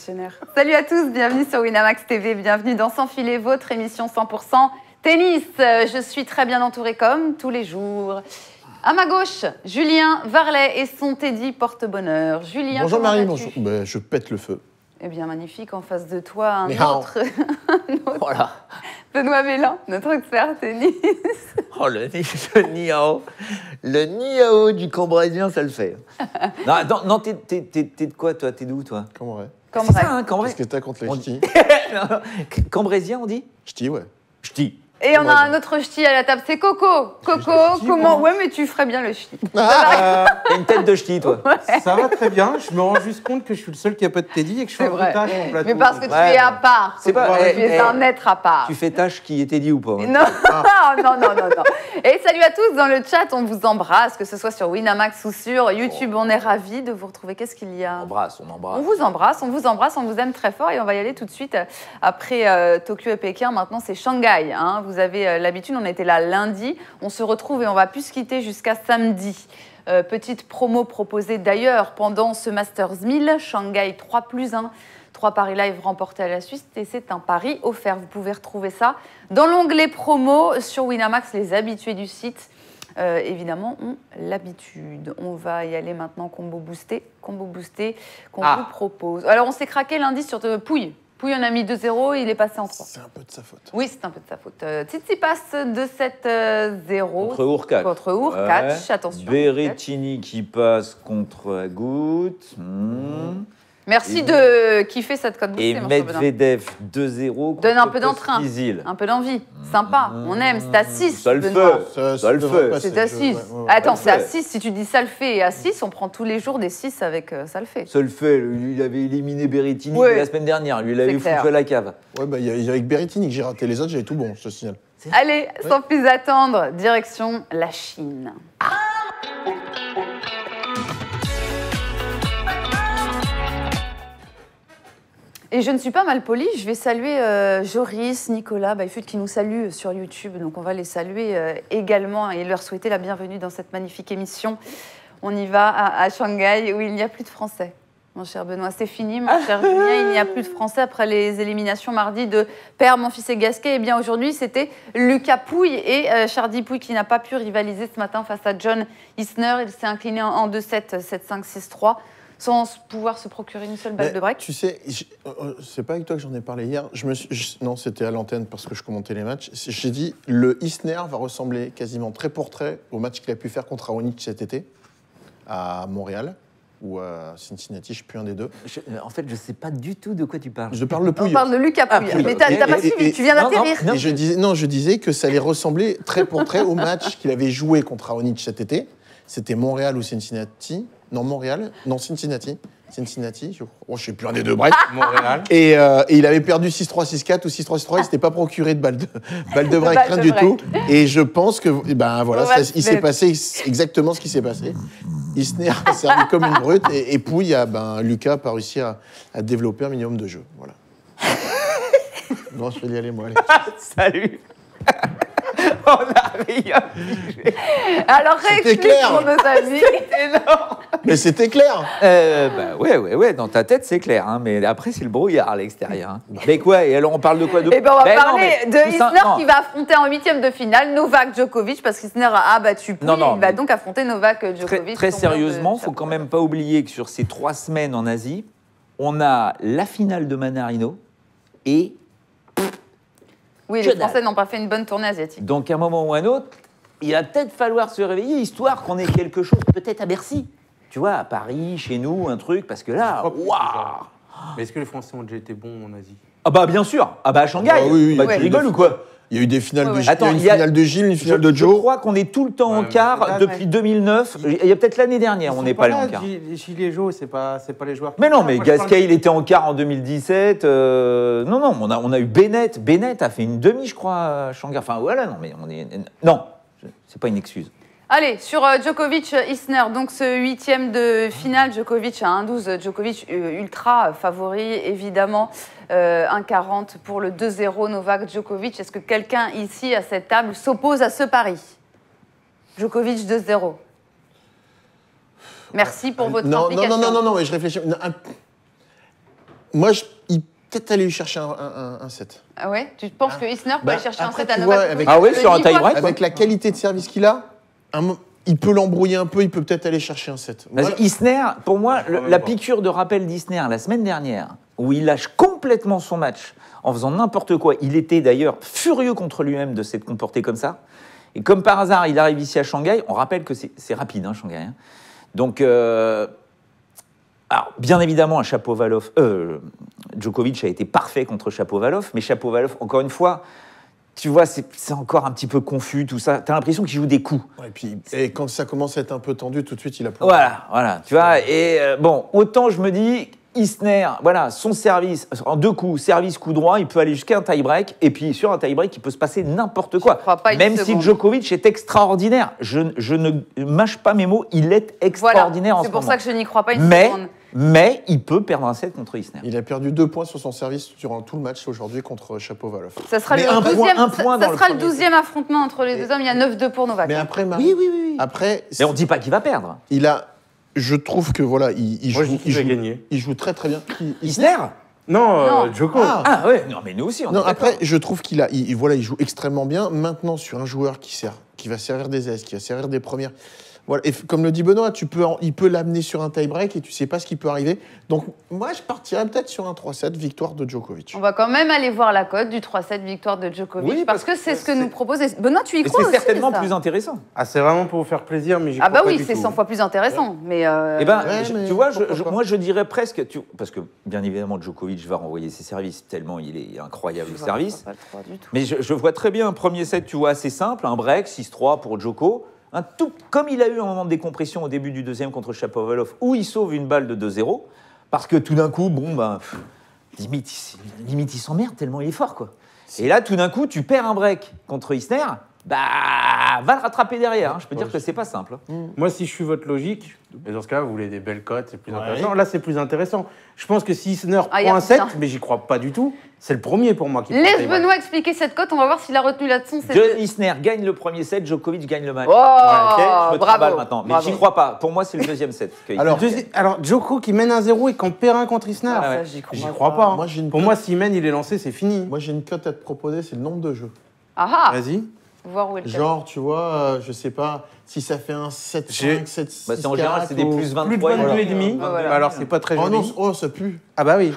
réactionnaire. Salut à tous, bienvenue sur Winamax TV, bienvenue dans Sans filet, votre émission 100% tennis. Je suis très bien entourée comme tous les jours. À ma gauche, Julien Varlet et son Teddy porte-bonheur. Julien, bonjour Marie, bonjour. Ben, je pète le feu. Eh bien, magnifique, en face de toi, un autre voilà. Benoît Mélin, notre expert tennis. Oh, le Niao. Le Niao du Cambrésien, ça le fait. Non, t'es de quoi, toi? T'es d'où, toi? Cambrai. C'est ça, hein, Cambrai. Qu'est-ce que t'as contre les ch'tis? Cambrésien, on dit? Ch'tis, ouais. Ch'ti. Et on a un autre ch'ti à la table, c'est Coco. Coco, comment? Ouais, mais tu ferais bien le ch'ti. T'as une tête de ch'ti, toi. Ouais. Ça va très bien. Je me rends juste compte que je suis le seul qui a pas de Teddy et que je fais un bruitage en plateau. Mais parce que tu es à part. C'est pas- Tu es un être à part. Tu fais tâche qui était dit ou pas? Non, non. Et salut à tous dans le chat, on vous embrasse, que ce soit sur Winamax ou sur YouTube. On est ravis de vous retrouver. Qu'est-ce qu'il y a? On embrasse. On vous embrasse, on vous aime très fort et on va y aller tout de suite après Tokyo et Pékin. Maintenant, c'est Shanghai. Hein. Vous avez l'habitude, on était là lundi. On se retrouve et on va plus se quitter jusqu'à samedi. Petite promo proposée d'ailleurs pendant ce Masters 1000. Shanghai 3+1. 3 paris live remportés à la Suisse et c'est un pari offert. Vous pouvez retrouver ça dans l'onglet promo sur Winamax. Les habitués du site, évidemment, ont l'habitude. On va y aller maintenant combo boosté qu'on vous propose. Alors, on s'est craqué lundi sur Pouille. Pouille, on a mis 2-0, il est passé en 3. C'est un peu de sa faute. Oui, c'est un peu de sa faute. Tsitsipas 2-7-0. Contre Hurkacz. Contre Hurkacz, attention. Berrettini qui passe contre Agut. Merci de kiffer cette cote boostée, Et mon cher Benoît. Medvedev 2-0. Donne un peu d'entrain, Isil. un peu d'envie. Sympa, on aime. C'est à 6. Ça le Benoît. fait. Ça le fait. C'est à 6. Attends, c'est à 6. Si tu dis ça le fait et à 6, on prend tous les jours des 6 avec ça le fait. Ça le fait. Lui, il avait éliminé Berrettini Ouais. la semaine dernière. Lui, il avait C'est clair. foutu à la cave. Ouais, bah, il y a avec Berrettini que j'ai raté les autres, j'avais tout bon, je te signale. Allez, sans plus attendre, direction la Chine. Et je ne suis pas mal polie, je vais saluer Joris, Nicolas, Baifut qui nous saluent sur YouTube. Donc on va les saluer également et leur souhaiter la bienvenue dans cette magnifique émission. On y va à Shanghai où il n'y a plus de Français. Mon cher Benoît, c'est fini. Mon cher Julien, il n'y a plus de Français après les éliminations mardi de Père, Monfils et Gasquet. Eh bien aujourd'hui, c'était Lucas Pouille et Chardy Pouille qui n'a pas pu rivaliser ce matin face à John Isner. Il s'est incliné en 2-7, 7-5, 6-3. Sans pouvoir se procurer une seule balle de break. Tu sais, c'est pas avec toi que j'en ai parlé hier. Non, c'était à l'antenne parce que je commentais les matchs. J'ai dit, le Isner va ressembler quasiment trait pour trait au match qu'il a pu faire contre Raonic cet été à Montréal ou à Cincinnati, je ne sais plus un des deux. En fait, je ne sais pas du tout de quoi tu parles. Je parle de Pouille. On parle de Lucas Pouille. Pouille. Mais t'as pas suivi, tu viens d'atterrir. Et je disais que ça allait ressembler trait pour trait au match qu'il avait joué contre Raonic cet été. C'était Montréal ou Cincinnati. Non, Montréal. Non, Cincinnati. Cincinnati. Je ne sais plus un des deux, bref. Montréal. Et il avait perdu 6-3, 6-4 ou 6-3, 6-3. Il ne s'était pas procuré de balle de break, rien du tout. Et je pense que, ben voilà, il s'est passé exactement ce qui s'est passé. Isner a servi comme une brute et Pouille, Lucas n'a pas réussi à développer un minimum de jeu. Voilà. Bon, je vais y aller, moi. Allez. Salut. On a rien dit. Alors réexplique clair. pour nos amis. C'est énorme. Mais c'était clair. Ouais, dans ta tête, c'est clair. Hein, mais après, c'est le brouillard à l'extérieur. Hein. Mais quoi? Et alors, on parle de quoi? Eh ben, on va Ben parler non, de Isner qui va affronter en 8e de finale Novak Djokovic parce qu'Isner a battu Pouille. Il va donc affronter Novak Djokovic. Très sérieusement, il ne faut quand même pas oublier que sur ces 3 semaines en Asie, on a la finale de Manarino et... Oui, les Français n'ont pas fait une bonne tournée asiatique. Donc, à un moment ou à un autre, il va peut-être falloir se réveiller, histoire qu'on ait quelque chose, peut-être à Bercy. Tu vois, à Paris, chez nous, un truc, parce que là, waouh! Mais est-ce que les Français ont déjà été bons en Asie? Ah bah bien sûr, à Shanghai. Oui, tu rigoles ou quoi? Il y a eu des finales de Gilles, Attends, une finale de Gilles, une finale de Joe. Je crois qu'on est tout le temps en quart depuis 2009. Il y a peut-être l'année dernière, on n'est pas allé en quart. Gilles et Joe, c'est pas les joueurs. Mais non, mais Gasquet, il était en quart en 2017. Non, on a eu Bennett. Bennett a fait une demi, je crois, à Shanghai. Enfin, voilà, non, mais on est... Non, c'est pas une excuse. Allez, sur Djokovic-Isner, donc ce 8e de finale, Djokovic à 1-12, Djokovic ultra favori, évidemment, 1-40 pour le 2-0 Novak Djokovic. Est-ce que quelqu'un ici, à cette table, s'oppose à ce pari? Djokovic 2-0. Merci pour votre implication. Non, mais je réfléchis. Moi, il peut-être aller lui chercher un set. Ah ouais? Tu penses que Isner peut aller chercher un set à tu Novak vois, Djokovic? Ah ouais, sur un tie-break. Avec la qualité de service qu'il a, il peut l'embrouiller un peu, il peut peut-être aller chercher un set. Vas-y, Isner, pour moi, la piqûre de rappel d'Isner la semaine dernière, où il lâche complètement son match en faisant n'importe quoi. Il était d'ailleurs furieux contre lui-même de s'être comporté comme ça. Et comme par hasard, il arrive ici à Shanghai. On rappelle que c'est rapide, hein, Shanghai. Hein. Donc, alors, bien évidemment, Djokovic a été parfait contre Shapovalov, mais Shapovalov, encore une fois, tu vois, c'est encore un petit peu confus, tout ça. T'as l'impression qu'il joue des coups. Ouais, et quand ça commence à être un peu tendu, tout de suite, il a plus. Voilà, tu vois. Et bon, autant je me dis, Isner, voilà, son service, en 2 coups, service, coup droit, il peut aller jusqu'à un tie-break, et puis sur un tie-break, il peut se passer n'importe quoi. Même si Djokovic est extraordinaire, je ne mâche pas mes mots, il est extraordinaire en ce moment. C'est pour ça que je n'y crois pas une seconde. Mais il peut perdre un set contre Isner. Il a perdu 2 points sur son service durant tout le match aujourd'hui contre Shapovalov. Ça sera le 12e affrontement entre les deux hommes. Il y a 9-2 pour Novak. Mais après, oui. Après, mais on ne dit pas qu'il va perdre. Je trouve que voilà, il joue très très bien. Isner? Non, Djoko. Ah ouais, non mais nous aussi. Après, je trouve qu'il joue extrêmement bien. Maintenant, sur un joueur qui va servir des aises, qui va servir des premières. Voilà. Et comme le dit Benoît, il peut l'amener sur un tie-break et tu sais pas ce qui peut arriver. Donc moi, je partirais peut-être sur un 3-7 victoire de Djokovic. On va quand même aller voir la cote du 3-7 victoire de Djokovic parce que c'est ce que nous propose. Benoît, tu y crois aussi? C'est certainement plus intéressant. Ah, c'est vraiment pour vous faire plaisir, mais j'y crois pas du tout. C'est 100 fois plus intéressant. Mais tu vois, moi je dirais presque, parce que bien évidemment Djokovic va renvoyer ses services tellement il est incroyable au service. Mais je vois très bien un premier set, tu vois, assez simple, un break 6-3 pour Djoko. Comme il a eu un moment de décompression au début du deuxième contre Shapovalov, où il sauve une balle de 2-0, parce que tout d'un coup, limite il s'emmerde tellement il est fort, quoi. Et là, tout d'un coup, tu perds un break contre Isner, va le rattraper derrière. Hein. Je peux dire que c'est pas simple. Moi, si je suis votre logique, et dans ce cas, vous voulez des belles cotes, c'est plus intéressant. Là, c'est plus intéressant. Je pense que si Isner prend un 7, mais j'y crois pas du tout, c'est le premier pour moi qui laisse Benoît expliquer cette cote, on va voir s'il a retenu la leçon. Isner gagne le premier set, Djokovic gagne le match. Oh, je me travaille maintenant. Mais j'y crois pas. Pour moi, c'est le deuxième set. Alors, Djoko qui mène 1-0 et qu'on perd un contre Isner, j'y crois pas. Hein. Pour moi, s'il mène, il est lancé, c'est fini. Moi, j'ai une cote à te proposer, c'est le nombre de jeux. Vas-y. Voir où est le genre, tu vois, je sais pas, si ça fait un 7-5, 7-6, en général, c'est des plus 23. Plus de 22 et demi. Alors, c'est pas très joli. Oh, ça pue. Ah bah oui.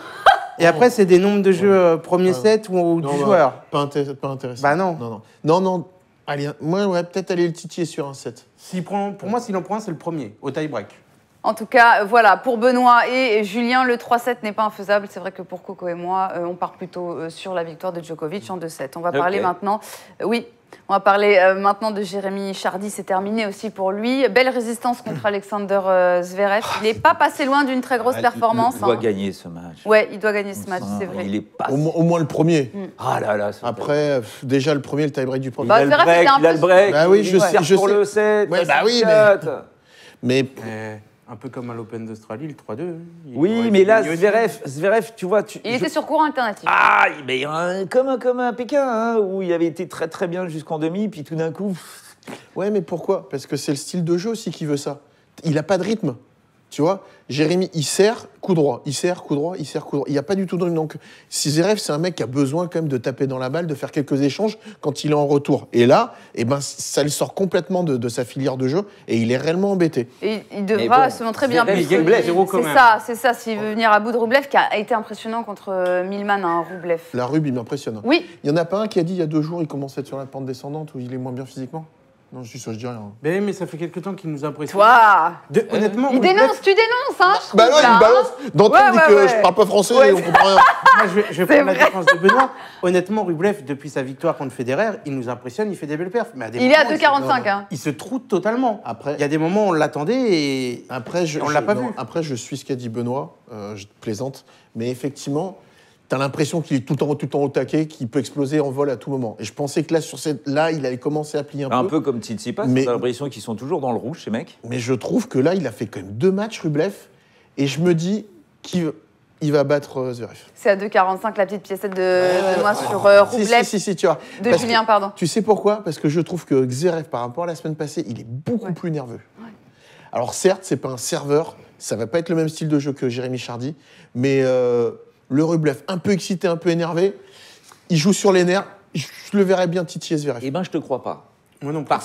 Et après, c'est des nombres de jeux premier set ou du joueur. Pas intéressant. Bah non. Non. Allez, moi, peut-être aller le titiller sur un 7. Pour moi, s'il en prend un, c'est le premier, au tie-break. En tout cas, voilà, pour Benoît et Julien, le 3-7 n'est pas infaisable. C'est vrai que pour Coco et moi, on part plutôt sur la victoire de Djokovic en 2-7. On va parler maintenant... On va parler maintenant de Jérémy Chardy, c'est terminé aussi pour lui. Belle résistance contre Alexander Zverev. Il n'est pas passé loin d'une très grosse performance. Il doit gagner ce match. Ouais, il doit gagner ce match, c'est vrai. Il est pas... au moins le premier. Ah là là. Après, déjà le premier, le tie-break du premier. Il a le break. Bah oui, je sais. Pour le 7. Ouais, bah oui, mais... Un peu comme à l'Open d'Australie, le 3-2. Oui, mais là, Zverev, tu vois... Il était sur courant alternatif. Ah, mais comme un Pékin, hein, où il avait été très très bien jusqu'en demi, puis tout d'un coup... Ouais, mais pourquoi? Parce que c'est le style de jeu aussi qui veut ça. Il n'a pas de rythme. Tu vois, Jérémy, il sert, coup droit, il sert, coup droit, il sert, coup droit. Il n'y a pas du tout de rythme. Donc, Zverev, c'est un mec qui a besoin quand même de taper dans la balle, de faire quelques échanges quand il est en retour. Et là, ça le sort complètement de sa filière de jeu et il est réellement embêté. Et il devra se montrer bien plus. C'est ça, s'il veut venir à bout de Rublev, qui a été impressionnant contre Millman, Rublev. La Rub, il m'impressionne. Oui. Il n'y en a pas un qui a dit il y a 2 jours, il commence à être sur la pente descendante où il est moins bien physiquement? Non, je dis rien. Mais ça fait quelques temps qu'il nous impressionne. Toi Honnêtement. Tu dénonces, hein? Bah non, il balance. D'entrée, il dit que je parle pas français et on comprend rien. Moi, je vais prendre la défense de Benoît. Honnêtement, Rublev, depuis sa victoire contre Federer, il nous impressionne, il fait des belles perfs. Mais il est à 2,45. Hein. Il se troute totalement. Après, il y a des moments où on l'attendait et on l'a pas vu. Après, je suis ce qu'a dit Benoît. Je plaisante. Mais effectivement... T'as l'impression qu'il est tout en haut au taquet, qu'il peut exploser en vol à tout moment. Et je pensais que là, il avait commencé à plier un peu. Un peu comme Tsitsipas, t'as l'impression qu'ils sont toujours dans le rouge, ces mecs. Mais je trouve que là, il a fait quand même 2 matchs, Rublev, et je me dis qu'il va battre Zverev. C'est à 2,45 la petite piécette de moi sur Rublev. Si, tu vois. De Julien, pardon. Tu sais pourquoi? Parce que je trouve que Zverev, par rapport à la semaine passée, il est beaucoup plus nerveux. Ouais. Alors certes, c'est pas un serveur, ça va pas être le même style de jeu que Jérémy Chardy, mais... Le Rublev, un peu excité, un peu énervé. Il joue sur les nerfs. Je le verrais bien titiller Zverev. Eh ben, je te crois pas. Moi non plus.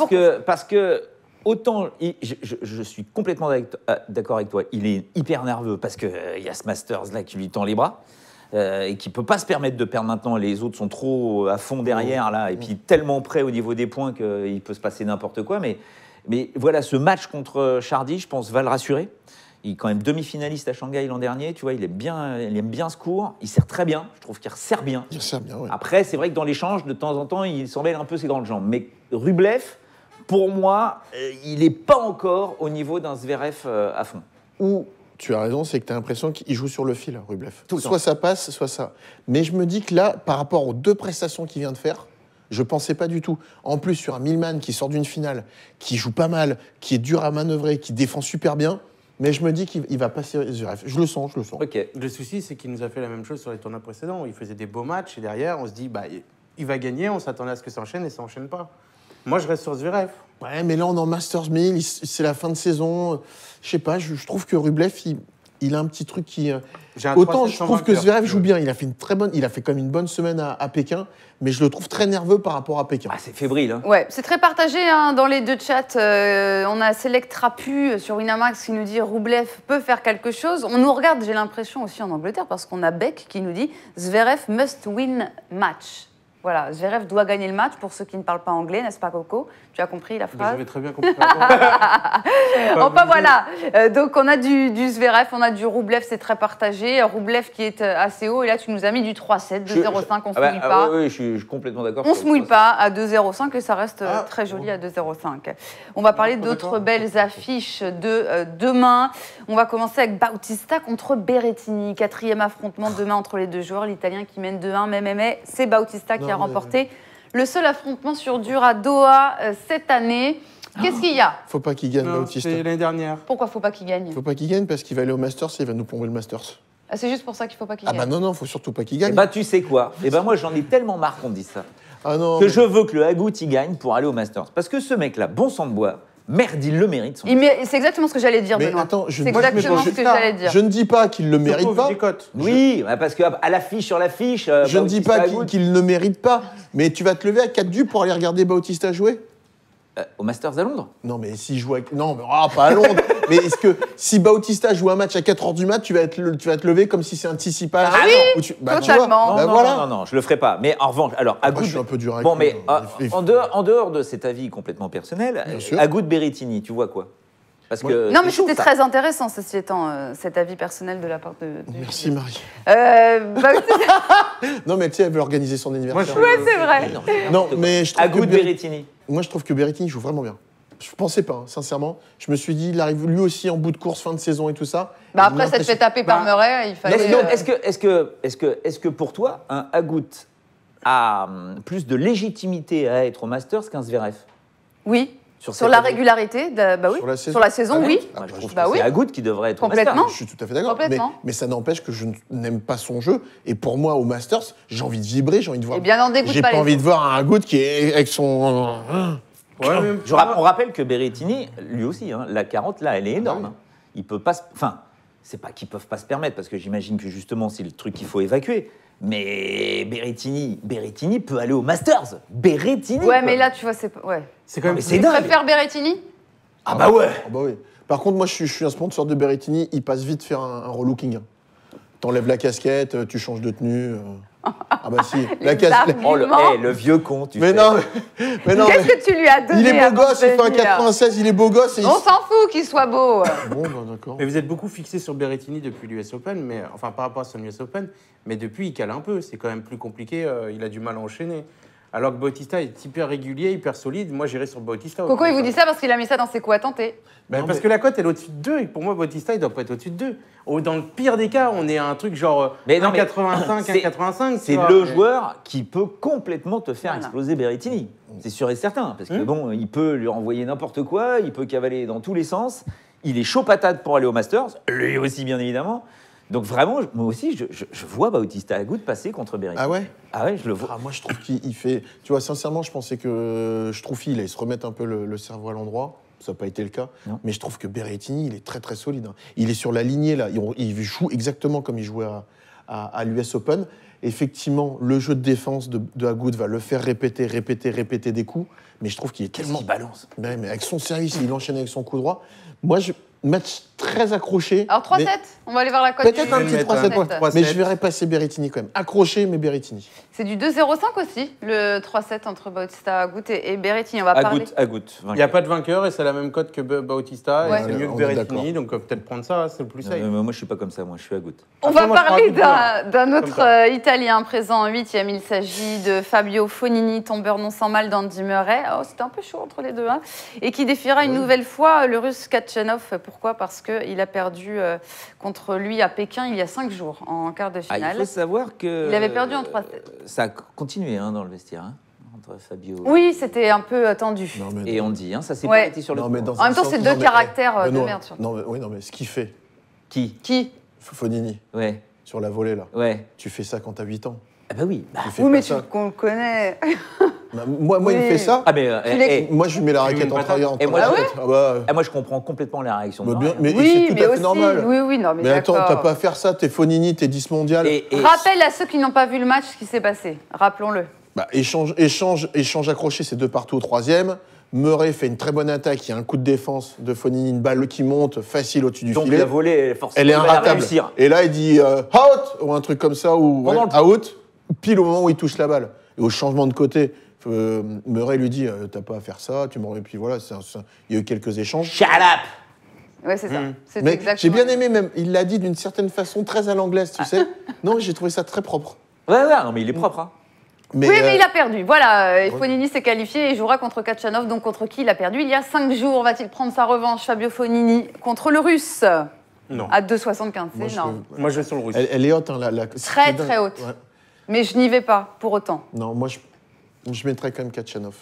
Parce que autant, je suis complètement d'accord avec toi, il est hyper nerveux parce qu'il y a ce Masters-là qui lui tend les bras et qui ne peut pas se permettre de perdre maintenant. Les autres sont trop à fond derrière, là, et puis tellement près au niveau des points qu'il peut se passer n'importe quoi. Mais voilà, ce match contre Chardy, je pense, va le rassurer. Il est quand même demi-finaliste à Shanghai l'an dernier, tu vois, il aime bien ce cours, il sert très bien, je trouve qu'il resserre bien. Il resserre bien, oui. Après, c'est vrai que dans l'échange, de temps en temps, il s'en mêle un peu ses grandes jambes. Mais Rublev, pour moi, il n'est pas encore au niveau d'un Zverev à fond. Ou, tu as raison, c'est que tu as l'impression qu'il joue sur le fil, Rublev. Soit ça passe, soit ça. Mais je me dis que là, par rapport aux 2 prestations qu'il vient de faire, je ne pensais pas du tout. En plus, sur un Millman qui sort d'une finale, qui joue pas mal, qui est dur à manœuvrer, qui défend super bien, mais je me dis qu'il va passer Zverev. Je le sens. Ok. Le souci, c'est qu'il nous a fait la même chose sur les tournois précédents. Il faisait des beaux matchs et derrière, on se dit, il va gagner, on s'attendait à ce que ça enchaîne et ça enchaîne pas. Moi, je reste sur Zverev. Ouais, mais là, on est en Masters 1000, c'est la fin de saison. Je sais pas, je trouve que Rublev, il a un petit truc qui... Autant je trouve que Zverev joue bien, il a fait quand même une bonne semaine à Pékin, mais je le trouve très nerveux par rapport à Pékin. Ah, c'est fébrile. Hein. Ouais, c'est très partagé dans les 2 chats. On a Selectrapu sur Winamax qui nous dit Rublev peut faire quelque chose. On nous regarde, j'ai l'impression, aussi en Angleterre, parce qu'on a Beck qui nous dit Zverev must win match. Voilà, Zverev doit gagner le match pour ceux qui ne parlent pas anglais, n'est-ce pas, Coco? Tu as compris la phrase? J'avais très bien compris. Enfin voilà, donc on a du Zverev, on a du Rublev, c'est très partagé. Rublev qui est assez haut, et là tu nous as mis du 3-7, 2-0-5, on se mouille pas. Oui, je suis complètement d'accord. On se mouille pas à 2-0-5 et ça reste très joli à 2-0-5. On va parler d'autres belles affiches de demain. On va commencer avec Bautista contre Berrettini. 4e affrontement demain entre les 2 joueurs. L'Italien qui mène 2-1, mais c'est Bautista qui a remporté le seul affrontement sur dur à Doha cette année. Qu'est-ce qu'il y a? Faut pas qu'il gagne, Bautista. C'est l'année dernière. Pourquoi faut pas qu'il gagne? Faut pas qu'il gagne parce qu'il va aller au Masters et il va nous plomber le Masters. Ah, c'est juste pour ça qu'il faut pas qu'il gagne. Ah bah non, faut surtout pas qu'il gagne. Tu sais quoi? Moi, j'en ai tellement marre qu'on dise ça. Ah non, que je veux que le Agut il gagne pour aller au Masters. Parce que ce mec-là, bon sang de bois, merde, il le mérite. C'est exactement ce que j'allais dire, mais Benoît. attends, c'est exactement ce que j'allais dire. Je ne dis pas qu'il le mérite pas. Oui, parce qu'à l'affiche, sur l'affiche... Je ne dis pas qu'il ne mérite pas, mais tu vas te lever à 4 dupes pour aller regarder Bautista jouer? Au Masters à Londres? Non, mais s'il joue avec... Non, mais pas à Londres. Mais est-ce que si Bautista joue un match à 4h du mat, tu vas te lever comme si c'est un Tsitsipas? Ah oui, totalement. Non, je le ferai pas. Mais en revanche, alors, Agut... Je suis un peu dur avec Bon, mais en dehors de cet avis complètement personnel, Agut Berrettini, tu vois quoi? Parce que non, mais c'était très intéressant, ceci étant, cet avis personnel de la part de Merci, Marie. Bautista... Non, mais tu sais, elle veut organiser son anniversaire. Ouais, c'est vrai. Non, mais je trouve Agut Berrettini. Moi, je trouve que Berrettini joue vraiment bien. Je pensais pas, sincèrement. Je me suis dit, il arrive lui aussi en bout de course, fin de saison et tout ça. Après, ça te fait taper par Murray, il fallait... Est-ce que pour toi, un Agut a plus de légitimité à être au Masters qu'un Zverev? Oui. Sur la régularité, oui. Sur la saison, oui. Je trouve que c'est Agut qui devrait être au Masters. Je suis tout à fait d'accord. Mais ça n'empêche que je n'aime pas son jeu. Et pour moi, au Masters, j'ai envie de vibrer, j'ai envie de voir. Eh bien, n'en dégoûte j'ai pas pas envie de voir un Agut qui est avec son... On rappelle que Berrettini, lui aussi, la 40, là, elle est énorme. Il peut pas... Enfin, c'est pas qu'ils peuvent pas se permettre, parce que j'imagine que justement, c'est le truc qu'il faut évacuer. Mais Berrettini peut aller au Masters. Berrettini. Ouais, mais là, tu vois, c'est... Ouais. C'est quand même... Tu préfères Berrettini? Ah bah ouais. Ah bah oui. Par contre, moi, je suis un sponsor de Berrettini. Il passe vite faire un relooking. T'enlèves la casquette, tu changes de tenue. Ah bah si. Le vieux con, tu sais. Mais non. Qu'est-ce que tu lui as donné? Il est beau gosse, il fait un 96, il est beau gosse. On s'en fout qu'il soit beau. Bon, bah d'accord. Mais vous êtes beaucoup fixé sur Berrettini depuis l'US Open, enfin par rapport à son US Open, mais depuis il cale un peu, c'est quand même plus compliqué, il a du mal à enchaîner. Alors que Bautista est hyper régulier, hyper solide, moi j'irais sur Bautista. Coco, il vous dit ça parce qu'il a mis ça dans ses coups à tenter. Parce que la cote elle est au-dessus de 2 et pour moi Bautista il doit pas être au-dessus de 2. Dans le pire des cas, on est à un truc genre 1,85, 1,85. C'est le joueur qui peut complètement te faire exploser Berrettini. C'est sûr et certain. Parce que bon, il peut lui envoyer n'importe quoi, il peut cavaler dans tous les sens. Il est chaud patate pour aller au Masters, lui aussi bien évidemment. Donc vraiment, moi aussi, je vois Bautista Agut passer contre Berrettini. Ah ouais? Ah ouais, je le vois. Ah, moi, je trouve qu'il fait... Tu vois, sincèrement, je pensais que Struffy, il allait se remettre un peu le cerveau à l'endroit. Ça n'a pas été le cas. Non. Mais je trouve que Berrettini, il est très, très solide. Il est sur la lignée, là. Il joue exactement comme il jouait à l'US Open. Effectivement, le jeu de défense de Agut va le faire répéter des coups, mais je trouve qu'il est tellement... Qu'est-ce qu'il balance? Mais avec son service, il enchaîne avec son coup droit. Moi, match très accroché. Alors 3-7, on va aller voir la cote. Peut-être un petit 3-7, mais je verrais passer Berrettini quand même. Accroché, mais Berrettini. C'est du 2-0-5 aussi, le 3-7 entre Bautista Agut et Berrettini. On va parler. Agut. Il n'y a pas de vainqueur et c'est la même cote que Bautista. Ouais. Et c'est mieux que Berrettini, donc peut-être prendre ça, c'est le plus safe. Moi, je ne suis pas comme ça, moi, je suis Agut. On Après, va moi, je parler prends d'un Comme autre ça. Italien présent en 8e. Il s'agit de Fabio Fognini, tombeur non sans mal d'Andy Murray. Oh, c'était un peu chaud entre les deux. Hein. Et qui défiera une nouvelle fois le Russe Kachanov. Pourquoi? Parce qu'il a perdu contre lui à Pékin il y a 5 jours, en quart de finale. Il faut savoir que... Il avait perdu en 3-7. Ça a continué dans le vestiaire, entre Fabio Oui, c'était un peu tendu. Non, mais et Andy. Ça s'est Ouais. pas arrêté sur le Non, coup. mais dans En même temps, un c'est sens, deux non, mais, caractères de Benoît, merde. Surtout. non, mais ce qu'il fait, Qui? Qui? Fognini, Ouais, sur la volée, là. ouais. Tu fais ça quand t'as 8 ans. Ah bah oui. Tu fais Oui, pas mais ça. qu'on le connaît. Bah, moi, il me Oui. fait ça. Ah mais Moi, je lui mets la raquette une en patate. travers. Et moi, Moi, je comprends complètement la réaction. bah, de bien, Marie, hein. mais Oui, c'est tout mais à fait aussi. normal. Oui, non, mais, Mais attends, d'accord. t'as pas à faire ça. T'es Fognini, t'es 10 mondial. Et Rappelle à ceux qui n'ont pas vu le match ce qui s'est passé. Rappelons-le. Bah, échange accroché, c'est 2 partout au 3e. Murray fait une très bonne attaque. Il y a un coup de défense de Fognini, une balle qui monte facile au-dessus du donc filet. la volée, forcément, Elle est va inratable. réussir. Et là, il dit out ou un truc comme ça, ou Pendant le out, pile au moment où il touche la balle. Et au changement de côté, Murray lui dit t'as pas à faire ça, tu m'en. Et puis voilà, il y a eu quelques échanges. Shut up. Ouais, c'est ça. C'est Mais exactement. j'ai bien aimé même, il l'a dit d'une certaine façon très à l'anglaise, tu sais. Non, j'ai trouvé ça très propre. Ouais, non, mais il est propre. Hein. Mais, Oui, mais il a perdu. Voilà, Fognini s'est qualifié et jouera contre Kachanov, donc contre qui il a perdu il y a 5 jours. Va-t-il prendre sa revanche, Fabio Fognini, contre le Russe? Non. À 2,75, c'est je- énorme. Moi, je vais sur le russe. elle est haute, hein, Très, très haute. Ouais. Mais je n'y vais pas, pour autant. Non, moi, je mettrais quand même Kachanov.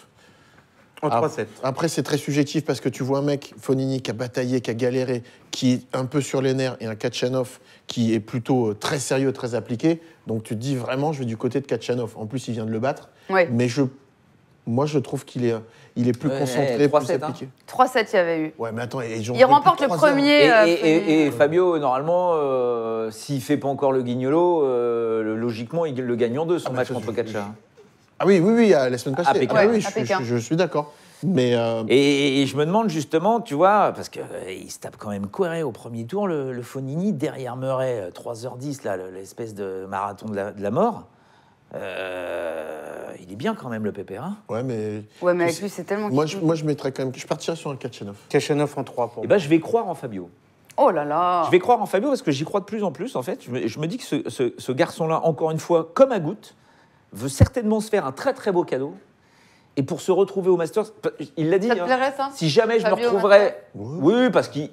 En 3-7. Après, c'est très subjectif parce que tu vois un mec, Fognini, qui a bataillé, qui a galéré, qui est un peu sur les nerfs, et un Kachanov qui est plutôt très sérieux, très appliqué. Donc tu te dis vraiment, je vais du côté de Kachanov. En plus, il vient de le battre. Oui. Mais moi, je trouve qu'il est plus Ouais, concentré, 3-7, plus appliqué. 3-7, il y avait eu. Ouais, mais attends, Il remporte le premier. Et Fabio, normalement, s'il fait pas encore le guignolo, logiquement, il le gagne en 2 son bah, match ça, contre Katcha. Ah oui, la semaine passée. Pékin. Ah oui, Ouais, à Pékin. je suis d'accord. Mais Et je me demande justement, tu vois, parce qu'il se tape quand même Querrey au premier tour, le Fognini, derrière Murray, 3h10, là, l'espèce de marathon de la mort. Il est bien quand même, le pépère. Hein. ouais, mais Ouais, mais avec lui, c'est tellement. moi, je mettrais quand même. Je partirais sur un Kachanov. Kachanov en 3 pour Et moi. ben, je vais croire en Fabio. Oh là là. Je vais croire en Fabio parce que j'y crois de plus en plus, en fait. Je me dis que ce garçon-là, encore une fois, comme Agut, veut certainement se faire un très très beau cadeau. Et pour se retrouver au Masters, il l'a dit, Ça te plairait, ça? si jamais je me Fabio retrouverais... Ouais. Oui, parce qu'il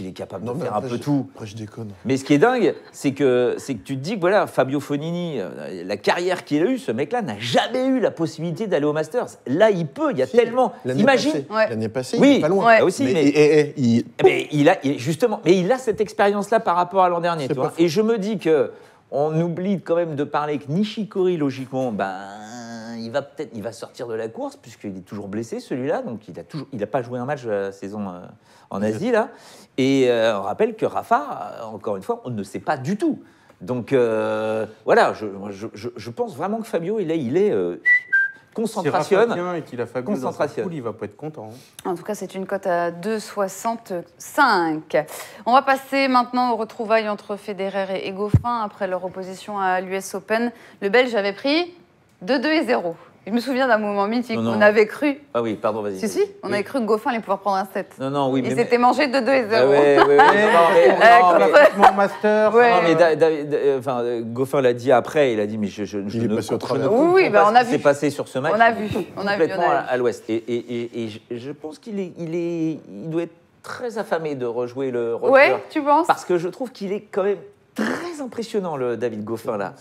est capable Non, de mais faire un après, peu tout. Après, je déconne. Mais ce qui est dingue, c'est que tu te dis que voilà, Fabio Fognini, la carrière qu'il a eue, ce mec-là n'a jamais eu la possibilité d'aller au Masters. Là, il peut, il y a Si, tellement... L'année Imagine... passée, Ouais. L'année passée, Oui, il est pas loin. Ouais. là aussi, mais... il- Mais il a cette expérience-là par rapport à l'an dernier. C'est Tu vois. pas faux. Et je me dis que on oublie quand même de parler que Nishikori, logiquement, il va sortir de la course puisqu'il est toujours blessé, celui-là. Donc il a pas joué un match de la saison en Asie là. Et on rappelle que Rafa, encore une fois, on ne sait pas du tout. Donc voilà, je pense vraiment que Fabio, il est concentration. Si Rafa vient et qu'il a Fabio dans sa Concentration. poule, il va pas être content. Hein. En tout cas, c'est une cote à 2,65. On va passer maintenant aux retrouvailles entre Federer et Goffin après leur opposition à l'US Open. Le Belge avait pris 2-2 et 0. Je me souviens d'un moment mythique. Non, non. On avait cru. Ah oui, pardon, vas-y. Si, on avait cru que Goffin allait pouvoir prendre un 7. Non, oui, Il mais... s'était mangé 2-2 et 0. Ah ouais, non, mais- contre- Master. Ouais. Non, mais Goffin l'a dit après, il a dit mais je Il est ne passé au comprends travers. pas Oui, ce bah, on a qui s'est vu. passé sur ce match. On a vu, on a vu, complètement on a vu. à l'ouest. Et je pense il doit être très affamé de rejouer le Roger. Ouais, tu penses? Parce que je trouve qu'il est quand même très impressionnant, le David Goffin, là.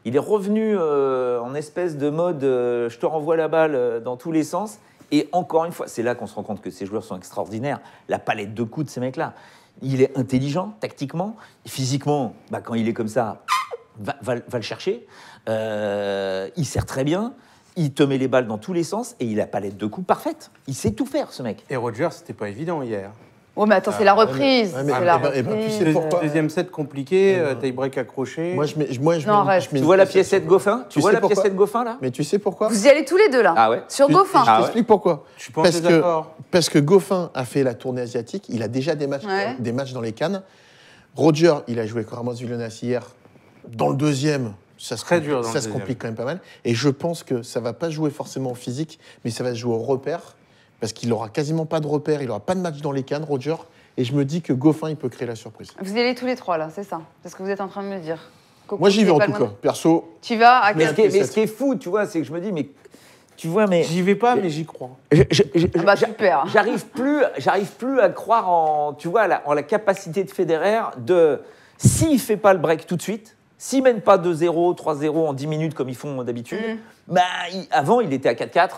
Il est revenu en espèce de mode je te renvoie la balle dans tous les sens. Et encore une fois, c'est là qu'on se rend compte que ces joueurs sont extraordinaires. La palette de coups de ces mecs-là. Il est intelligent, tactiquement. Physiquement, quand il est comme ça, va le chercher. Il sert très bien. Il te met les balles dans tous les sens. Et il a la palette de coups parfaite. Il sait tout faire, ce mec. Et Roger, c'était pas évident hier. Oh, mais attends, c'est la reprise. Ouais, tu sais pourquoi Deuxième set compliqué, tie-break accroché. Tu vois la piécette Goffin Tu vois la piécette Goffin, là? Mais tu sais pourquoi? Vous y allez tous les deux, là. Ah ouais. Sur Goffin. Je t'explique pourquoi. Je suis pas d'accord. Parce que Goffin a fait la tournée asiatique, il a déjà des matchs dans les cannes. Roger, il a joué avec Ramos Villonas hier. Dans le deuxième, ça se complique quand même pas mal. Et je pense que ça va pas jouer forcément au physique, mais ça va se jouer au repère. Parce qu'il n'aura quasiment pas de repère, il n'aura pas de match dans les cannes, Roger. Et je me dis que Goffin, il peut créer la surprise. Vous y allez tous les trois, là, c'est ça? C'est ce que vous êtes en train de me dire. Moi, j'y vais en tout cas, perso. Tu vas à mais ce qui est fou, tu vois, c'est que je me dis, mais... Tu vois, mais... J'y vais pas, mais j'y crois. Super. J'arrive plus à croire en, tu vois, en la capacité de Federer de... S'il ne fait pas le break tout de suite, s'il ne mène pas 2-0, 3-0 en 10 minutes comme ils font d'habitude, avant, il était à 4-4.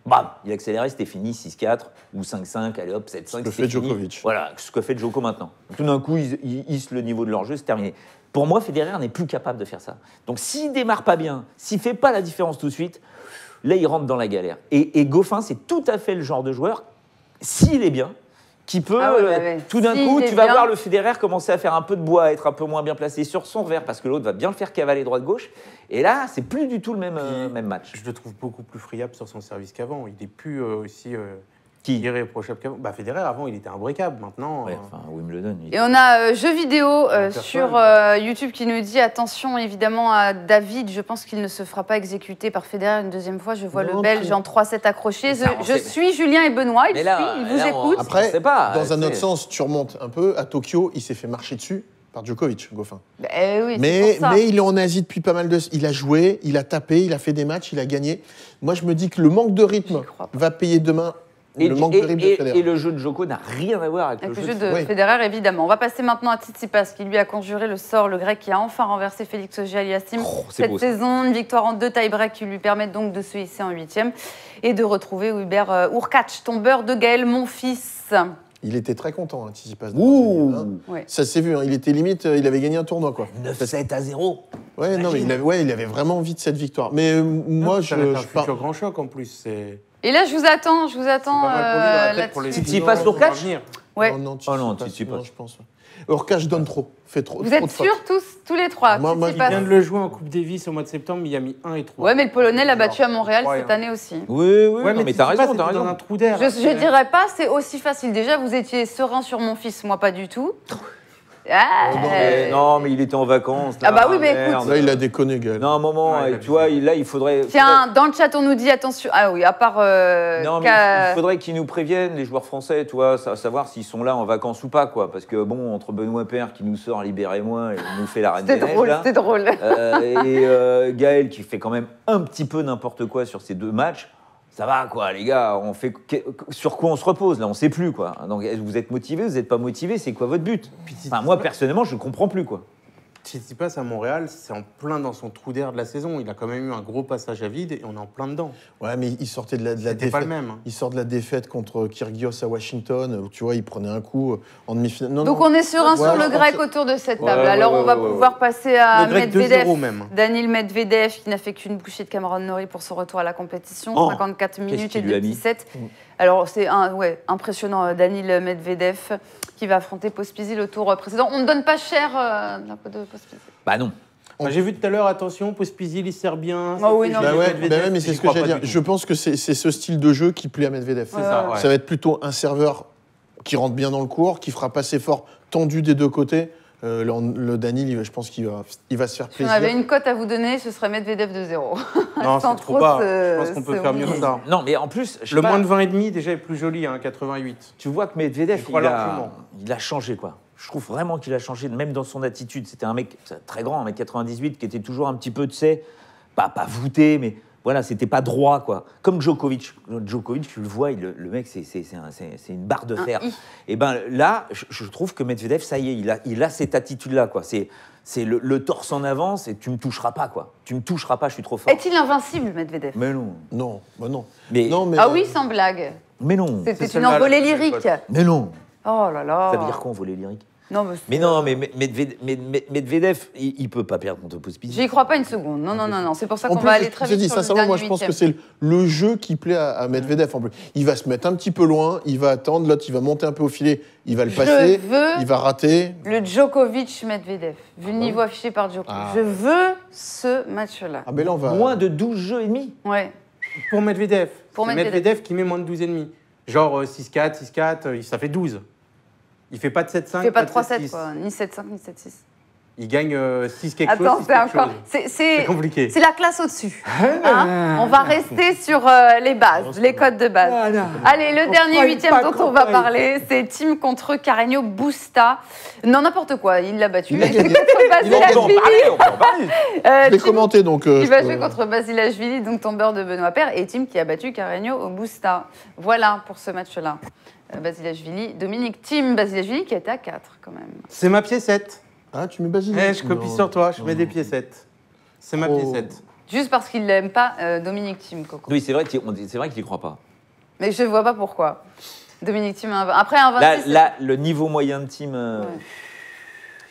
Bam, il accélérait, c'était fini, 6-4 ou 5-5, allez hop, 7-5. Ce que fait Djokovic. Voilà, ce que fait Djoko maintenant. Tout d'un coup, ils hissent le niveau de leur jeu, c'est terminé. Pour moi, Federer n'est plus capable de faire ça. Donc s'il démarre pas bien, s'il fait pas la différence tout de suite, là, il rentre dans la galère. Et Goffin, c'est tout à fait le genre de joueur, s'il est bien, qui peut, tout d'un coup, tu vas voir le Federer commencer à faire un peu de bois, être un peu moins bien placé sur son revers, parce que l'autre va bien le faire cavaler droite-gauche. Et là, c'est plus du tout le même match. Je le trouve beaucoup plus friable sur son service qu'avant. Il n'est plus aussi irréprochable qu'avant. Federer, avant, il était imbrécable. Maintenant... Ouais, Wimbledon... Et on a jeu vidéo sur YouTube qui nous dit, attention évidemment à David, je pense qu'il ne se fera pas exécuter par Federer une deuxième fois. Je vois le Belge en 3-7 accroché. Je suis Julien et Benoît, il vous écoute. Après, dans un autre sens, tu remontes un peu. À Tokyo, il s'est fait marcher dessus par Djokovic, Goffin. Oui, mais il est en Asie depuis pas mal de... Il a joué, il a tapé, il a fait des matchs, il a gagné. Moi, je me dis que le manque de rythme va payer demain le manque de rythme de Federer. Et le jeu de Djoko n'a rien à voir avec le jeu de Federer, évidemment. On va passer maintenant à Tsitsipas, qui lui a conjuré le sort, le grec qui a enfin renversé Félix Auger-Aliassime cette saison. Une victoire en 2 tie-break qui lui permettent donc de se hisser en 8e et de retrouver Hubert Hurkacz, tombeur de Gaël Monfils. Il était très content, Tsitsipas. Ouais. Ça s'est vu, il était limite, il avait gagné un tournoi, quoi. 9-7-0. Ouais, non, mais il avait vraiment envie de cette victoire. Mais moi, je futur grand choc en plus. Et là, je vous attends. Tsitsipas Hurkacz. Ouais. Non, Tsitsipas. je pense. Hurkacz donne trop. Fait trop. Vous êtes sûrs tous les trois? Il vient de le jouer en Coupe Davis au mois de septembre, il y a mis 1 et 3. Ouais, mais le Polonais l'a battu à Montréal cette année aussi. Oui, mais t'as raison. Dans un trou d'air. Je dirais pas, c'est aussi facile. Déjà, vous étiez serein sur mon fils, moi pas du tout. Non, mais il était en vacances. Là, oui, mais écoute. Là, il a déconné, Gaël. Non, un moment, tu vois, là, il faudrait. Tiens, dans le chat, on nous dit attention. Ah oui, à part. Non, mais il faudrait qu'ils nous préviennent, les joueurs français, tu vois, savoir s'ils sont là en vacances ou pas, quoi. Parce que, bon, entre Benoît Paire qui nous sort Libérez-moi et nous fait la Reine des Neiges. C'était drôle. Et Gaël qui fait quand même un petit peu n'importe quoi sur ces 2 matchs. Ça va, quoi, les gars, sur quoi on se repose, là, on sait plus, quoi. Donc, vous êtes motivés, vous n'êtes pas motivés, c'est quoi votre but? Moi, personnellement, je comprends plus, quoi. Tsitsipas à Montréal, c'est en plein dans son trou d'air de la saison. Il a quand même eu un gros passage à vide et on est en plein dedans. Ouais, mais il sortait de la défaite. Pas le même. Il sort de la défaite contre Kyrgios à Washington, où tu vois, il prenait un coup en demi-finale. Donc on est serein sur le grec autour de cette table. Alors on va pouvoir passer à Medvedev. Daniil Medvedev, qui n'a fait qu'une bouchée de Cameron Norrie pour son retour à la compétition. 54 minutes et 2-17. Alors c'est impressionnant, Daniil Medvedev, qui va affronter Pospisil au tour précédent. On ne donne pas cher de Pospisil. Bah non. J'ai vu tout à l'heure, attention, Pospisil, il sert bien. Mais c'est ce que j'allais dire. Je pense que c'est ce style de jeu qui plaît à Medvedev. Ça va être plutôt un serveur qui rentre bien dans le court, qui fera passer fort, tendu des 2 côtés. Le Daniil, je pense qu'il va se faire plaisir. Si on avait une cote à vous donner, ce serait Medvedev 2-0. Non, c'est trop bas. Je pense qu'on peut faire mieux que ça. Non, mais en plus... Le moins de 20,5 déjà est plus joli, 88. Tu vois que Medvedev, il a changé, quoi. Je trouve vraiment qu'il a changé, même dans son attitude. C'était un mec très grand, 1m98, qui était toujours un petit peu, tu sais, pas voûté, mais... Voilà, c'était pas droit, quoi. Comme Djokovic. Djokovic, tu le vois, le mec, c'est une barre de fer. Et ben là, je trouve que Medvedev, ça y est, il a cette attitude-là, quoi. C'est le torse en avance et tu me toucheras pas, quoi. Tu me toucheras pas, je suis trop fort. Est-il invincible, Medvedev? Mais non. Non, bah non. Mais... non mais... Ah oui, sans blague. Mais non. C'était une envolée lyrique. Mais non. Oh là là. Ça veut dire quoi, on voler lyrique? Non, mais non, mais Medvedev, il peut pas perdre contre Pospisil. J'y crois pas une seconde. Non. C'est pour ça qu'on va aller très vite. Je dis, sur le sincèrement, moi, je dernier pense que huitième. c'est le jeu qui plaît à Medvedev. En plus. Il va se mettre un petit peu loin, il va attendre, l'autre, il va monter un peu au filet, il va le passer, il va rater. Le Djokovic-Medvedev, vu le niveau affiché par Djokovic. Je veux ce match-là. Ah, ben là, on va. Moins de 12 jeux et demi. Ouais. Pour Medvedev. Pour C'est Medvedev qui met moins de 12,5. Genre 6-4, 6-4, ça fait 12. Il fait pas de 7-5. Il fait pas de de 3-7, quoi. Ni 7-5, ni 7-6. Il gagne 6 quelque chose. Attends, 6 c'est quelque encore. chose. C'est compliqué. C'est la classe au-dessus. Hein, on va rester sur les bases, les codes de base. Allez, le dernier huitième dont on va parler, c'est Thiem contre Carreño Busta. Non, n'importe quoi, il l'a battu. Il a gagné. On peut en parler. Je l'ai commenté, donc. Il va jouer contre Basilashvili, donc tombeur de Benoît Paire, et Thiem qui a battu Carreño Busta. Voilà pour ce match-là. Basilashvili, Dominic Thiem, Basilashvili qui était à 4 quand même. C'est ma piécette. Ah, tu mets Basile. Je copie sur toi, je mets des piécettes. C'est ma piécette. Juste parce qu'il l'aime pas, Dominic Thiem, Coco. Oui, c'est vrai qu'il n'y croit pas. Mais je vois pas pourquoi. Dominic Thiem, après un 26... Là, le niveau moyen de Thiem,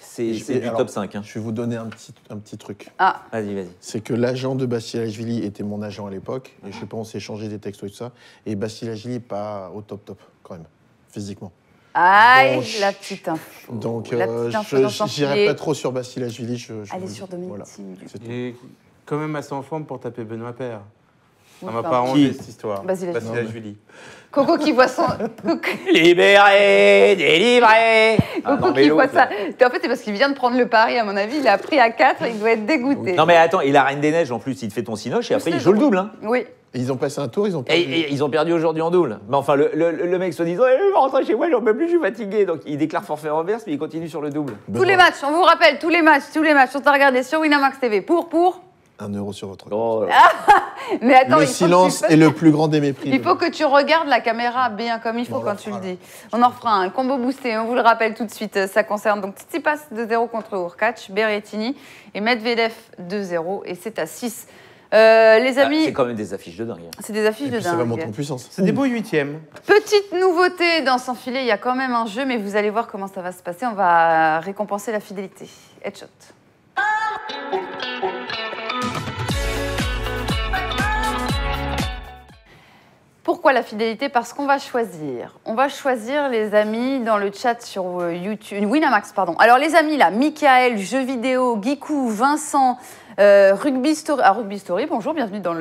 c'est du top 5. Hein. Je vais vous donner un petit truc. Ah. Vas-y. C'est que l'agent de Basilashvili était mon agent à l'époque. Et je sais pas, on s'est échangé des textos et tout ça. Et Basilashvili n'est pas au top, quand même, physiquement. Aïe, Donc, la petite info. Donc, La petite info dans son j'irai filet. pas trop sur Basilashvili. Allez sur Dominic voilà. Thiem. C'est tout. Il est quand même assez en forme pour taper Benoît Paire. Oui, Ça m'a pardon. pas arrangé cette histoire. Basilashvili. Basilashvili. Coco qui voit son... Libéré, délivré. Coco qui voit ça. En fait, c'est parce qu'il vient de prendre le pari, à mon avis. Il a pris à 4, il doit être dégoûté. Non mais attends, il a Reine des Neiges en plus, il te fait ton cinoche et après il joue le double. Hein. Oui. Et ils ont passé un tour, ils ont perdu. Et ils ont perdu aujourd'hui en double. Mais enfin, le mec se disant, je vais rentrer chez moi, j'en peux plus, je suis fatigué. Donc il déclare forfait reverse, mais il continue sur le double. Tous les matchs, on vous rappelle, tous les matchs sont à regarder sur Winamax TV. Pour 1 euro sur votre. Oh, Mais attends, le silence est le plus grand des mépris. Il faut que tu regardes la caméra bien comme il faut quand tu le dis. On en refera un combo boosté, on vous le rappelle tout de suite. Ça concerne donc Tsitsipas 2-0 contre Hurkacz, Berrettini et Medvedev 2-0 et c'est à 6. Les amis, c'est quand même des affiches de dingue. c'est des affiches Et de puis ça va dingue. monter en puissance. C'est des beaux huitièmes. Petite nouveauté dans Sans filet, il y a quand même un jeu, mais vous allez voir comment ça va se passer. On va récompenser la fidélité. Headshot. Pourquoi la fidélité? Parce qu'on va choisir. On va choisir, les amis, dans le chat sur YouTube. Winamax, pardon. Alors, les amis, là, Michael, Jeux vidéo, Guicou, Vincent, Rugby Story. Ah, Rugby Story, bonjour, bienvenue dans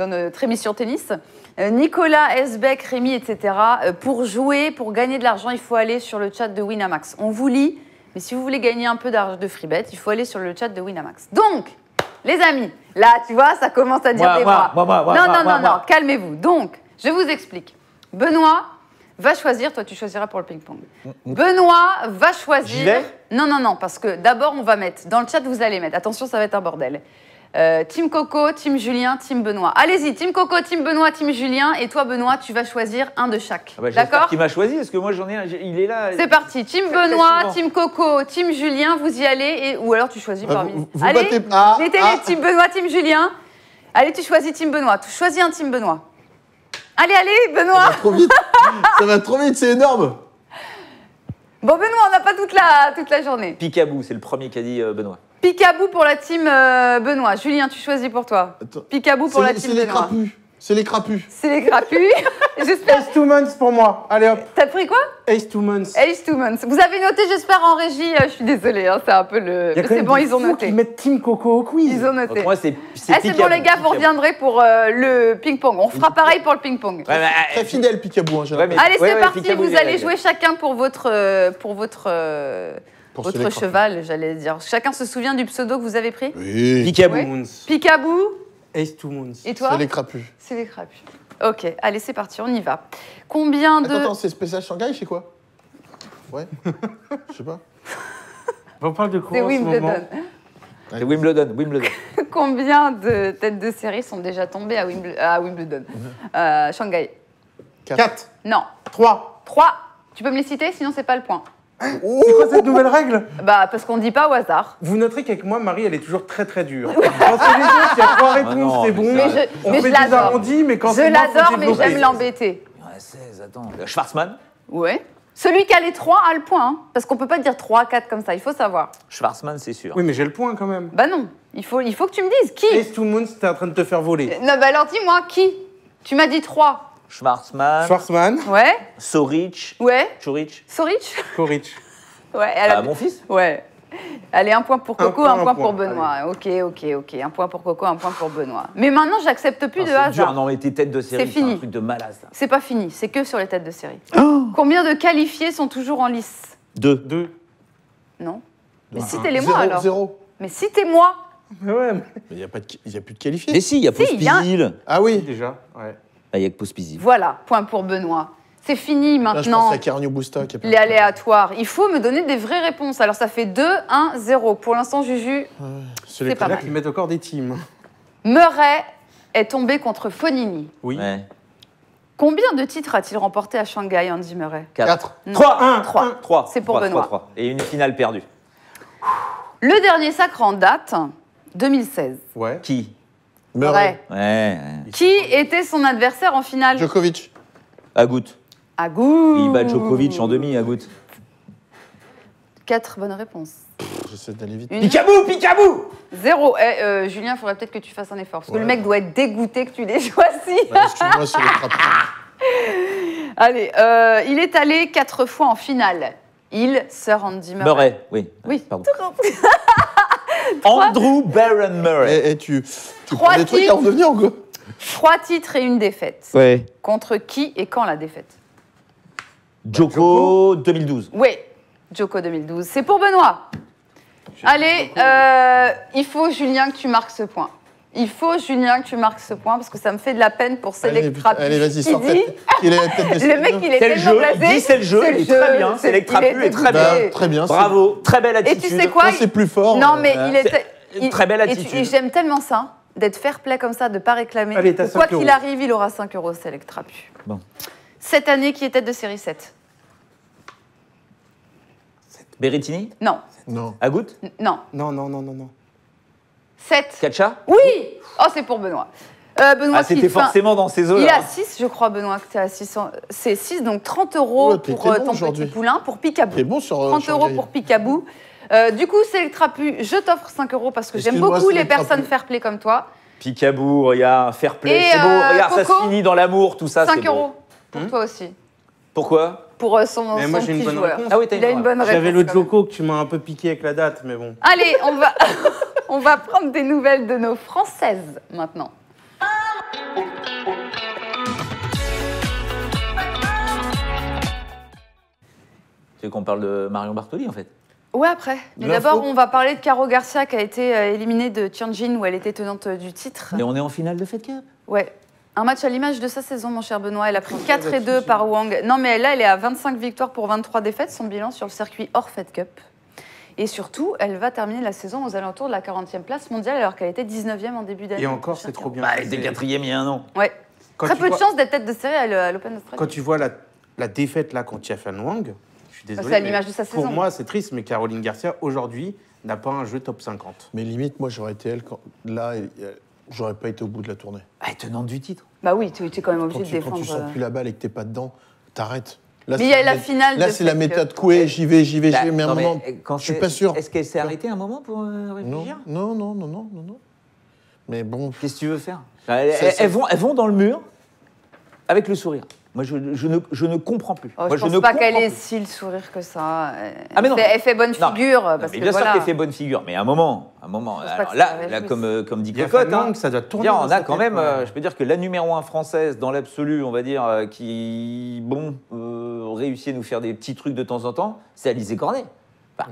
notre émission tennis. Nicolas, Esbeck, Rémi, etc. Pour jouer, pour gagner de l'argent, il faut aller sur le chat de Winamax. On vous lit, mais si vous voulez gagner un peu d'argent de free bet, il faut aller sur le chat de Winamax. Donc, les amis, là, tu vois, ça commence à dire des mois. Non, calmez-vous. Donc, je vous explique. Benoît va choisir, toi tu choisiras pour le ping-pong. Benoît va choisir... J'y vais ? Non, parce que d'abord on va mettre, dans le chat vous allez mettre, attention ça va être un bordel. Team Coco, Team Julien, Team Benoît. Allez-y, Team Coco, Team Benoît, Team Julien, et toi Benoît tu vas choisir un de chaque. Ah bah, j'espère d'accord? qu'il m'a choisi, parce que moi j'en ai un, il est là. C'est parti, Team Benoît, Team Coco, Team Julien, vous y allez, ou alors tu choisis parmi... vous allez, battez... mettez-les, Team Benoît, Team Julien. Allez, tu choisis Team Benoît, tu choisis un Team Benoît. Allez, Benoît. Ça va trop vite, ça va trop vite, c'est énorme. Bon, Benoît, on n'a pas toute la journée. Picabou, c'est le premier qu'a dit Benoît. Picabou pour la team Benoît. Julien, tu choisis pour toi. Attends. Picabou pour la team C'est les Benoît. crapus. C'est les crapus. C'est les crapus. J'espère. Ace 2 months pour moi. Allez hop. T'as pris quoi? Ace 2 months. Ace 2 months. Vous avez noté, j'espère, en régie. Je suis désolée, hein, c'est un peu le... C'est bon, ils ont noté. Ils mettent Team Coco au quiz. Ils ont noté. Donc moi, c'est C'est bon, les gars, vous reviendrez pour le ping-pong. On fera pareil pour le ping-pong. Ouais, Très fidèle, Picabou. Hein, Ouais, mais- Allez, c'est parti. Picabou, Vous allez jouer chacun pour votre Pour ceux les cheval, j'allais dire. Chacun se souvient du pseudo que vous avez pris? Oui. Picabou. Ouais. Moons. Picabou. Ace 2 months. Et toi? C'est les crapus. C'est les crapus. Ok, allez, c'est parti, on y va. Combien de... Attends, c'est spécial Shanghai, c'est quoi? Ouais. Je sais pas. On parle de quoi C'est en ce moment? Wimbledon. C'est Wimbledon. Combien de têtes de série sont déjà tombées à Wimbledon? Shanghai. 4. Non. 3. 3. Tu peux me les citer, sinon c'est pas le point. C'est quoi cette nouvelle règle? Bah, parce qu'on dit pas au hasard. Vous noterez qu'avec moi, Marie, elle est toujours très très dure. Quand c'est les autres, il y a 3 réponses, non, c'est mais bon. ça- On mais fait je des l'adore. arrondis, mais quand Je c'est moi, faut l'adore, mais développer. j'aime l'embêter. Ouais, 16, attends. Schwarzman. Ouais. Celui qui a les 3 a le point, hein, parce qu'on peut pas dire 3, 4 comme ça, il faut savoir. Schwarzman, c'est sûr. Oui, mais j'ai le point quand même. Bah non, il faut que tu me dises qui. Ace to Moon, c'était en train de te faire voler. Non, bah alors dis-moi, qui? Tu m'as dit 3. Schwarzman, Schwarzman, Ouais, Soric, ouais. Churic. Soric. Koric. Ouais, elle a... Mon fils. Ouais. Allez, un point pour Coco, un point pour point. Benoît. Ok. Un point pour Coco, un point pour Benoît. Mais maintenant, j'accepte plus de C'est hasard. dur, non, mais tes têtes de série, C'est fini. un truc de malade, ça. C'est pas fini, c'est que sur les têtes de série. Combien de qualifiés sont toujours en lice? 2. 2. Non. Mais citez-les-moi alors. 0. Mais citez-moi. Ouais, mais Il n'y a plus de qualifiés. Mais si, il y a Si, il y a- Pospisil. Ah oui. déjà, ouais. Ah, il y a que Pospisil. Voilà, point pour Benoît. C'est fini Là, je maintenant. pense à Carnio Busta. Qui a pas- Les aléatoires. Il faut me donner des vraies réponses. Alors ça fait 2, 1, 0. Pour l'instant, Juju, C'est les c'est pas Là mal. qu'ils mettent encore des teams. Murray est tombé contre Fonini. Oui. Ouais. Combien de titres a-t-il remporté à Shanghai, Andy Murray? 4. 3. 3. 3. C'est pour Benoît. Et une finale perdue. Le dernier sacre en date, 2016. Ouais. Qui? Murray. Ouais. Qui était son adversaire en finale? Djokovic. Agout. Agout. Il bat Djokovic en demi, Agout. 4 bonnes réponses. J'essaie d'aller vite. Une. Picabou 0. Julien, il faudrait peut-être que tu fasses un effort. Parce que le mec doit être dégoûté que tu l'aies choisi. Bah, excuse-moi, c'est les trappes. Allez, il est allé 4 fois en finale. Sir Andy Murray. Murray, oui. Oui. Pardon. Andrew Barron Murray. Et tu Trois prends des trucs titres. à en devenir ou quoi? 3 titres et une défaite. Ouais. Contre qui et quand la défaite? Djoko 2012. Oui, Djoko 2012. C'est pour Benoît. Allez, il faut, Julien, que tu marques ce point. Il faut, Julien, que tu marques ce point parce que ça me fait de la peine pour Selectra. Allez, vas-y, sors Il dit- Il a la tête de Le mec, il est C'est le tellement jeu, blasé. il dit c'est le jeu, il est très bien, Selectra il est Pu est très dégoûté. bien. Très bien. Bravo, très belle Et attitude. tu sais quoi? Quand c'est plus fort. Non, mais il c'est était... une très belle et attitude. Et j'aime tellement ça, d'être fair play comme ça, de ne pas réclamer. Allez, t'as Que quoi 5 qu'il euros. arrive, il aura 5 euros, Selectra Pu. Bon. Cette année, qui est tête de série 7? Berrettini, Non, Non. Agout, non. Non. 7. Katcha. Oui. Oh, c'est pour Benoît. Benoît, Ah, c'était qui, enfin, forcément dans ces il eaux-là. a 6, je crois, Benoît, que tu as 6. C'est 6, donc 30 euros Ouais, t'es pour bon ton aujourd'hui. petit poulain, pour Picabou. T'es bon sur 30 euros Shanghai. pour Picabou. Du coup, Selectra Pu, je t'offre 5 euros parce que j'aime Excuse-moi, beaucoup les Selectra personnes Pu. fair play comme toi. Picabou, regarde, fair play, Et, c'est beau. Regarde, ça Coco, se finit dans l'amour, tout ça, c'est 5 beau. euros pour toi aussi. Pourquoi? Pour son, Mais moi, son j'ai une petit bonne joueur. réponse. Ah oui, t'as Il a une bonne réponse. J'avais le quand même. Djoko que tu m'as un peu piqué avec la date, mais bon. Allez, on va prendre des nouvelles de nos Françaises maintenant. Tu veux qu'on parle de Marion Bartoli, en fait? Ouais, après. Mais L'info. d'abord, on va parler de Caro Garcia qui a été éliminée de Tianjin où elle était tenante du titre. Mais on est en finale de Fed Cup. Ouais. Un match à l'image de sa saison, mon cher Benoît. Elle a pris 4-2 par Wang. Non, mais là, elle est à 25 victoires pour 23 défaites. Son bilan sur le circuit hors Fed Cup. Et surtout, elle va terminer la saison aux alentours de la 40e place mondiale alors qu'elle était 19e en début d'année. Et encore, c'est trop bien. Bah, elle était quatrième il y a un an. Ouais. Quand Très tu peu de vois- chance d'être tête de série à l'Open d'Australie. Quand tu vois la défaite là contre Tiafan Wang, je suis désolé. C'est à mais l'image de sa saison. Pour moi, c'est triste, mais Caroline Garcia, aujourd'hui, n'a pas un jeu top 50. Mais limite, moi, j'aurais été elle. Là, j'aurais pas été au bout de la tournée. Ah, elle est tenante du titre. Bah oui, tu es quand même obligé Quand de tu, défendre. quand tu sens plus la balle et que t'es pas dedans, t'arrêtes. Là, Mais c'est il y a la mé- finale Là, de c'est la Fed méthode Cup. couée, j'y vais, mais à un Non, moment, quand je suis c'est- pas sûr. Est-ce qu'elle s'est arrêtée un moment pour Non, réfléchir? non. Mais bon, Qu'est-ce que tu veux faire? C'est- Elles vont dans le mur avec le sourire. Moi, je ne comprends plus. Oh, Moi, je pense pas qu'elle ait comprends plus. si le sourire que ça. Ah, mais non. Elle fait bonne Non, figure. Non, parce mais que bien sûr voilà. qu'elle fait bonne figure, mais à un moment, pense pas alors que là, ça là, réjouisse. comme dit Il y a Cocotte, Fan Wang, ça doit tourner on dans a sa quand tête, même, ouais. je peux dire que la numéro 1 française, dans l'absolu, on va dire, qui, réussit à nous faire des petits trucs de temps en temps, c'est Alizé Cornet. Enfin,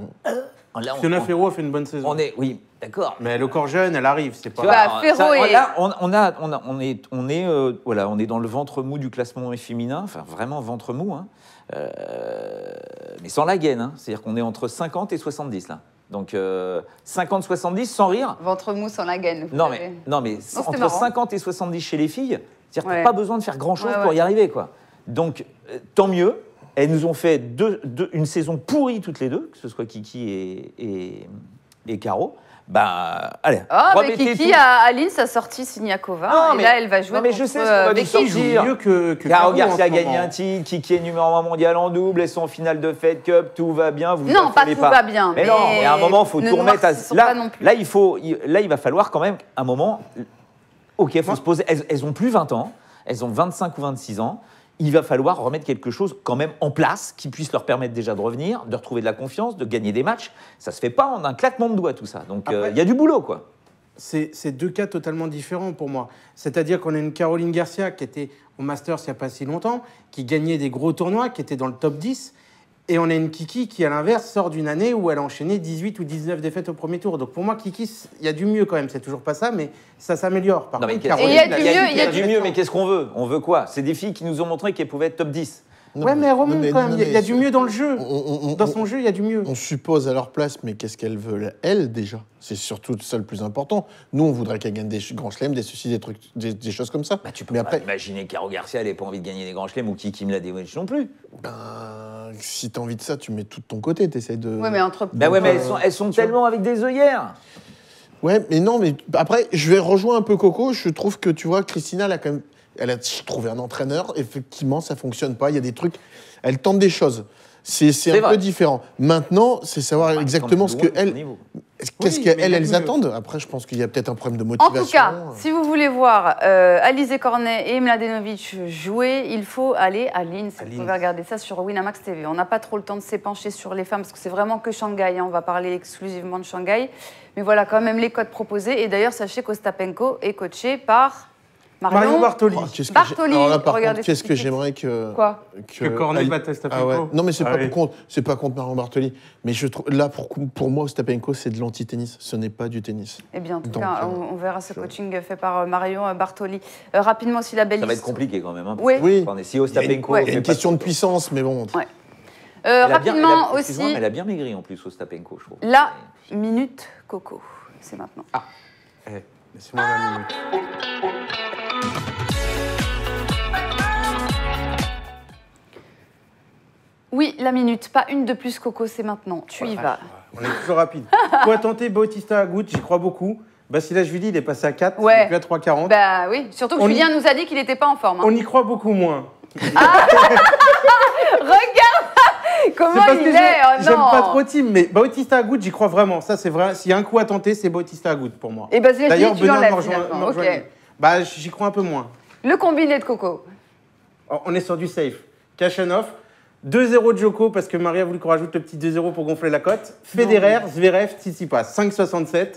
là, Fiona Ferro a fait une bonne saison. on est, oui, d'accord. Mais elle est encore jeune, elle arrive, c'est pas. Tu vois, Bah, Ferro ça, est- là, on est dans le ventre mou du classement féminin, enfin vraiment ventre mou, hein. Mais sans la gaine, hein. C'est-à-dire qu'on est entre 50 et 70 là. Donc 50-70 sans rire. Ventre mou sans la gaine. vous Non savez. mais c'était entre marrant. 50 et 70 chez les filles, c'est-à-dire Ouais. t'as pas besoin de faire grand-chose Ouais, pour ouais. y arriver, quoi. Donc tant mieux. Elles nous ont fait une saison pourrie toutes les deux, que ce soit Kiki et carreau. Bah, allez. Mais Kiki a Aline sa sortie Siniakova. Et là, elle va jouer. Non, mais je sais ce qu'on va nous sortir. Mieux que Caro Garcia a gagné un titre, Kiki est numéro 1 mondial en double, elles sont en finale de Fed Cup, tout va bien. Non, pas tout va bien. Mais non, mais à un moment, il faut tout remettre à. Là, il va falloir quand même, un moment. Ok, il faut se poser. Elles ont plus 20 ans, elles ont 25 ou 26 ans. Il va falloir remettre quelque chose quand même en place qui puisse leur permettre déjà de revenir, de retrouver de la confiance, de gagner des matchs. Ça se fait pas en un claquement de doigts tout ça. Donc il y a du boulot quoi. C'est deux cas totalement différents pour moi. C'est-à-dire qu'on a une Caroline Garcia qui était au Masters il n'y a pas si longtemps, qui gagnait des gros tournois, qui était dans le top 10. Et on a une Kiki qui, à l'inverse, sort d'une année où elle a enchaîné 18 ou 19 défaites au premier tour. Donc pour moi, Kiki, il y a du mieux quand même. C'est toujours pas ça, mais ça s'améliore. Par contre, Caroline, il y a du mieux, mais qu'est-ce qu'on veut? On veut quoi? C'est des filles qui nous ont montré qu'elles pouvaient être top 10. Ouais, mais elle remonte quand même. Il y a du mieux dans le jeu. Dans son jeu, il y a du mieux. On suppose à leur place, mais qu'est-ce qu'elles veulent, elles, déjà? C'est surtout ça le plus important. Nous, on voudrait qu'elles gagnent des grands chelems, des ceci, des trucs, des choses comme ça. Bah, tu peux pas imaginer Caro Garcia, elle n'ait pas envie de gagner des grands chelems ou Kiki Mladenovic non plus. Si t'as envie de ça, tu mets tout de ton côté, t'essaies de... Ouais, mais entre... mais elles sont tellement avec des œillères. Ouais, mais non, mais après, je vais rejoindre un peu Coco. Je trouve que, tu vois, Christina, elle a trouvé un entraîneur. Effectivement, ça fonctionne pas. Il y a des trucs... Elle tente des choses. C'est un peu différent. Maintenant, c'est savoir exactement ce qu'elles... Qu'est-ce qu'elles attendent. Après, je pense qu'il y a peut-être un problème de motivation. En tout cas, si vous voulez voir Alizé Cornet et Mladenovic jouer, il faut aller à Linz. Vous pouvez regarder ça sur Winamax TV. On n'a pas trop le temps de s'épancher sur les femmes parce que c'est vraiment que Shanghai. On va parler exclusivement de Shanghai. Mais voilà quand même les codes proposés. Et d'ailleurs, sachez qu'Ostapenko est coaché par... Marion Bartoli. Bartoli. Alors là, par contre, qu'est-ce que j'aimerais que... Quoi que Cornet batte Ostapenko. Ah ouais. Non, mais c'est pas contre Marion Bartoli. Mais je trouve, là, pour moi, Ostapenko, c'est de l'anti-tennis. Ce n'est pas du tennis. Eh bien, en tout cas, on verra ce coaching fait par Marion Bartoli. Rapidement, aussi la belle Ça va être compliqué quand même. Hein, oui. Si Ostapenko... Il y a une question de puissance, mais bon... Ouais. Rapidement aussi... Elle a bien maigri en plus, Ostapenko, je trouve. La minute Coco, c'est maintenant. Ah, laissez-moi la minute. Oui, la minute, pas une de plus, Coco, c'est maintenant. Tu y vas. On est toujours rapide. Quoi tenter Bautista Agut, j'y crois beaucoup. Basilashvili, il est passé à 4, ouais. Il est plus à 3,40. Bah oui, surtout que Julien nous a dit qu'il n'était pas en forme. Hein. On y croit beaucoup moins. Ah regarde comment il est. J'aime pas trop Tim, mais Bautista Agut, j'y crois vraiment. Ça, c'est vrai. S'il y a un coup à tenter, c'est Bautista Agut pour moi. Et Basilashvili, tu l'enlèves finalement. Okay. Bah, j'y crois un peu moins. Le combiné de Coco. On est sur du safe. Kachanov. 2-0 de Djoko, parce que Marie a voulu qu'on rajoute le petit 2-0 pour gonfler la cote. Federer, Zverev, Tsitsipas. 5,67.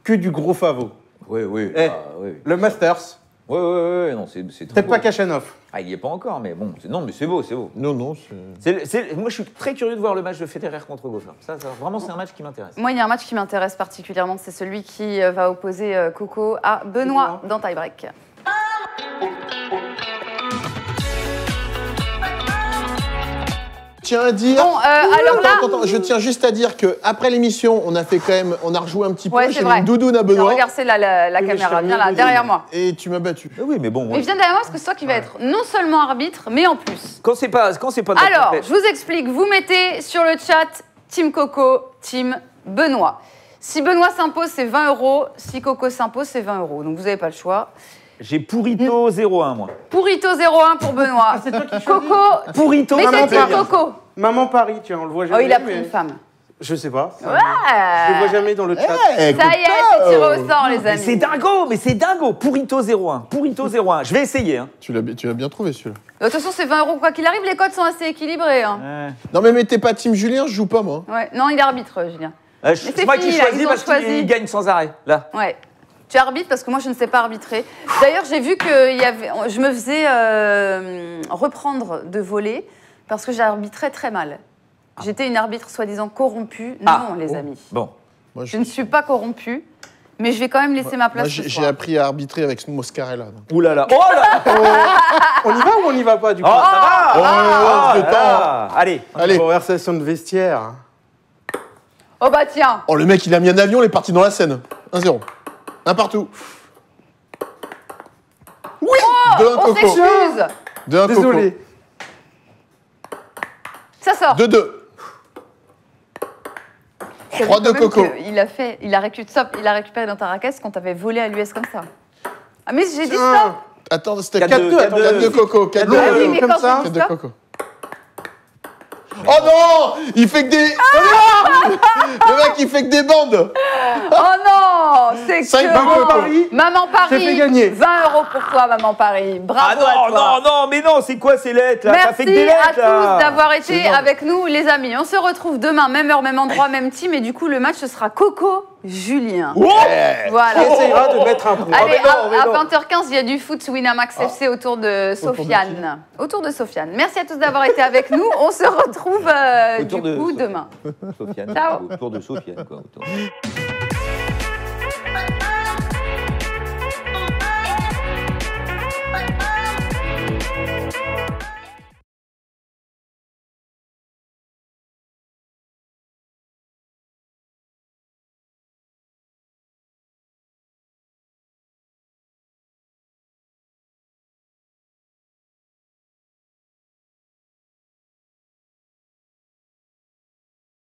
Que du gros favo. Oui. oui. Le Masters. Oui, non, c'est très peut-être pas Kachanov. Ah, il n'y est pas encore, mais bon, c'est beau. Non, moi, je suis très curieux de voir le match de Federer contre Goffin. Ça, vraiment, c'est un match qui m'intéresse. Moi, il y a un match qui m'intéresse particulièrement, c'est celui qui va opposer Coco à Benoît dans tie-break. Tiens à dire. Bon, alors là... Attends, je tiens juste à dire qu'après l'émission, on a rejoué un petit peu. Ouais, j'ai mis une doudoune à Benoît. Regarde, c'est la caméra, viens là, derrière moi. Et tu m'as battu. Oui, mais bon. Mais viens derrière moi parce que c'est toi qui vas être non seulement arbitre, mais en plus. Quand c'est pas. Alors, je vous explique. Vous mettez sur le chat Team Coco, Team Benoît. Si Benoît s'impose, c'est 20 €. Si Coco s'impose, c'est 20 €. Donc vous n'avez pas le choix. J'ai Pourito 0-1, moi. Pourito 0-1 pour Benoît. C'est toi qui choisis. Coco. Pourito. Mais c'est Team Coco. Maman Paris, tiens, on le voit jamais. Oh, il a pris une femme. Je sais pas. Ouais. Je le vois jamais dans le chat. Ça y est, c'est tiré au sort, les amis. Mais c'est dingo. Pourito 0-1. Pourito 0-1. Je vais essayer. Hein. Tu l'as bien trouvé, celui-là. De toute façon, c'est 20 € quoi qu'il arrive. Les codes sont assez équilibrés. Hein. Non, mais mettez pas Team Julien, je joue pas, moi. Ouais. Non, il est arbitre, Julien. C'est moi qui choisis parce qu'il gagne sans arrêt. Là. Ouais. Tu arbitres parce que moi, je ne sais pas arbitrer. D'ailleurs, j'ai vu que je me faisais reprendre de voler parce que j'arbitrais très mal. J'étais une arbitre soi-disant corrompue. Non, les amis. Bon. Moi, je ne suis pas corrompue, mais je vais quand même laisser ma place. Moi, j'ai appris à arbitrer avec Moscarella. Ouh là là. Oh là. On y va ou on n'y va pas, du coup? Oh, ça va. Allez. Conversation de vestiaire. Oh bah tiens. Oh, le mec, il a mis un avion, il est parti dans la Seine. 1-0. Un partout. Oui. On s'excuse. 2-1 Coco. Désolé. Ça sort. 2-2. 3 de Coco. Il a récupéré dans ta raquette ce qu'on t'avait volé à l'US comme ça. Ah mais j'ai dit stop. Attends, c'était 4 de Coco. 4 mais de quand ça. tu dis 4 de Coco. Oh non! Il fait que des... Le mec, il fait que des bandes. Oh non! C'est 5 que... de Paris. Maman Paris, fait gagner. 20 € pour toi, Maman Paris. Bravo Ah à toi. non, mais non, c'est quoi ces lettres là? Ça fait que des Merci lettres, là. à tous d'avoir été avec nous, les amis. On se retrouve demain, même heure, même endroit, même team. Et du coup, le match, ce sera Coco-Julien. Voilà. On essayera de mettre un point. Allez, mais non. à 20h15, il y a du foot Winamax FC autour de Sofiane. Autour de Sofiane. Merci à tous d'avoir été avec nous. On se retrouve demain. Sofiane. Ciao. Autour de Sofiane, quoi.